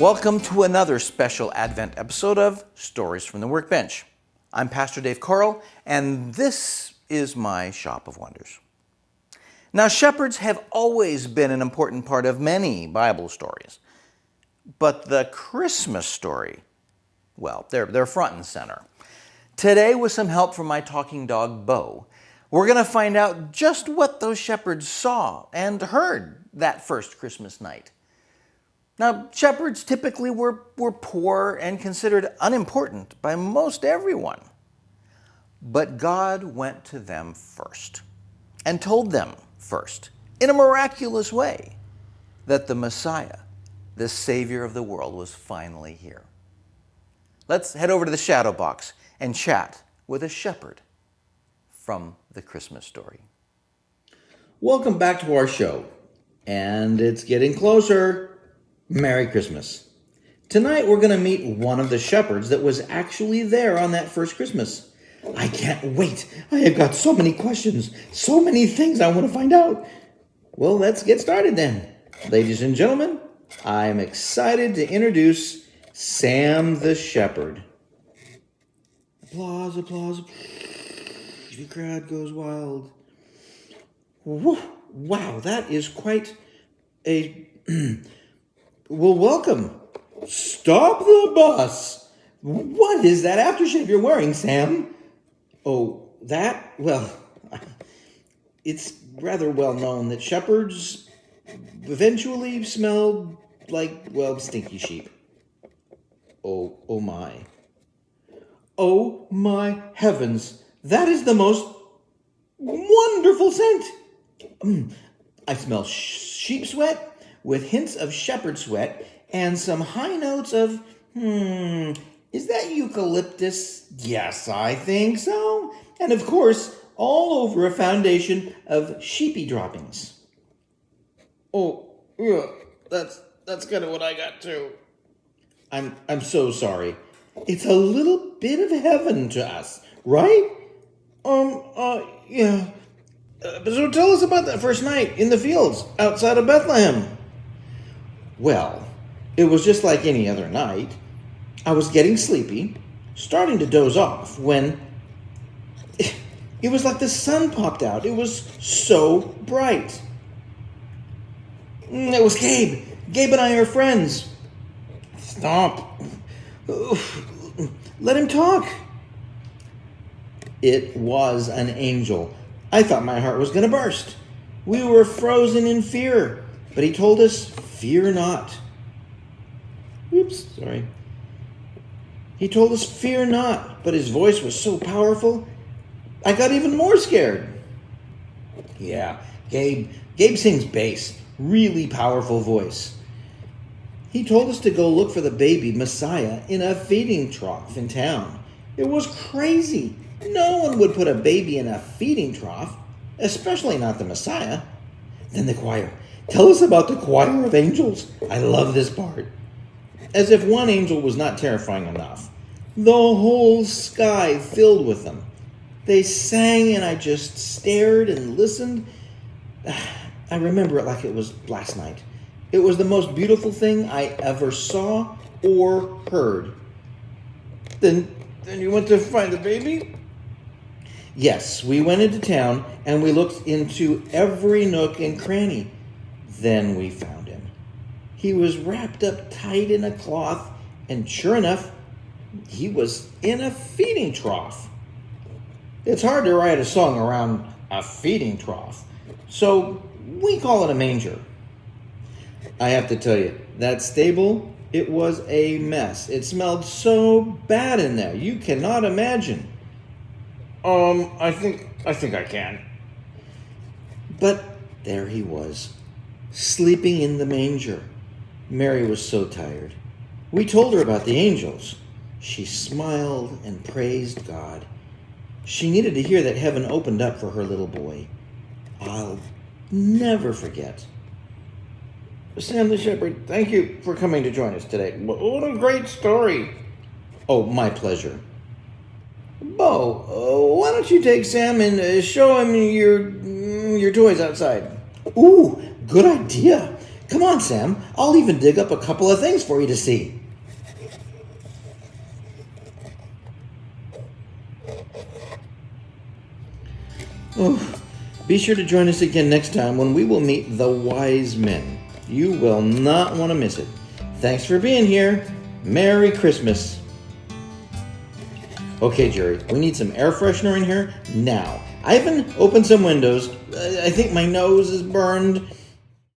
Welcome to another special Advent episode of Stories from the Workbench. I'm Pastor Dave Corll, and this is my shop of wonders. Now, shepherds have always been an important part of many Bible stories, but the Christmas story, well, they're front and center. Today, with some help from my talking dog, Bo, we're going to find out just what those shepherds saw and heard that first Christmas night. Now, shepherds typically were poor and considered unimportant by most everyone. But God went to them first and told them first, in a miraculous way, that the Messiah, the Savior of the world, was finally here. Let's head over to the shadow box and chat with a shepherd from the Christmas story. Welcome back to our show. And it's getting closer. Merry Christmas. Tonight we're going to meet one of the shepherds that was actually there on that first Christmas. I can't wait. I have got so many questions, so many things I want to find out. Well, let's get started then. Ladies and gentlemen, I'm excited to introduce Sam the Shepherd. Applause, applause. The crowd goes wild. Wow, that is quite a... Well, welcome. Stop the bus. What is that aftershave you're wearing, Sam? Oh, that? Well, it's rather well known that shepherds eventually smell like, well, stinky sheep. Oh my. Oh my heavens. That is the most wonderful scent. I smell sheep sweat with hints of shepherd sweat and some high notes of, is that eucalyptus? Yes, I think so. And of course, all over a foundation of sheepy droppings. Oh, yeah, that's kind of what I got too. I'm so sorry. It's a little bit of heaven to us, right? Yeah. So tell us about that first night in the fields outside of Bethlehem. Well, it was just like any other night. I was getting sleepy, starting to doze off, when it was like the sun popped out. It was so bright. It was Gabe. Gabe and I are friends. Stop. Let him talk. It was an angel. I thought my heart was going to burst. We were frozen in fear, but he told us, fear not. Oops, sorry. He told us, fear not, but his voice was so powerful, I got even more scared. Yeah, Gabe sings bass, really powerful voice. He told us to go look for the baby Messiah in a feeding trough in town. It was crazy. No one would put a baby in a feeding trough, especially not the Messiah. Then the choir. Tell us about the choir of angels. I love this part. As if one angel was not terrifying enough, the whole sky filled with them. They sang and I just stared and listened. I remember it like it was last night. It was the most beautiful thing I ever saw or heard. Then you went to find the baby? Yes, we went into town and we looked into every nook and cranny. Then we found him. He was wrapped up tight in a cloth, and sure enough, he was in a feeding trough. It's hard to write a song around a feeding trough, so we call it a manger. I have to tell you, that stable, it was a mess. It smelled so bad in there, you cannot imagine. I think I can. But there he was, sleeping in the manger. Mary was so tired. We told her about the angels. She smiled and praised God. She needed to hear that heaven opened up for her little boy. I'll never forget. Sam the Shepherd, thank you for coming to join us today. What a great story. Oh, my pleasure. Bo, why don't you take Sam and show him your toys outside? Ooh, good idea. Come on, Sam. I'll even dig up a couple of things for you to see. Oh, be sure to join us again next time when we will meet the wise men. You will not want to miss it. Thanks for being here. Merry Christmas. Okay, Jerry, we need some air freshener in here now. Ivan, open some windows. I think my nose is burned.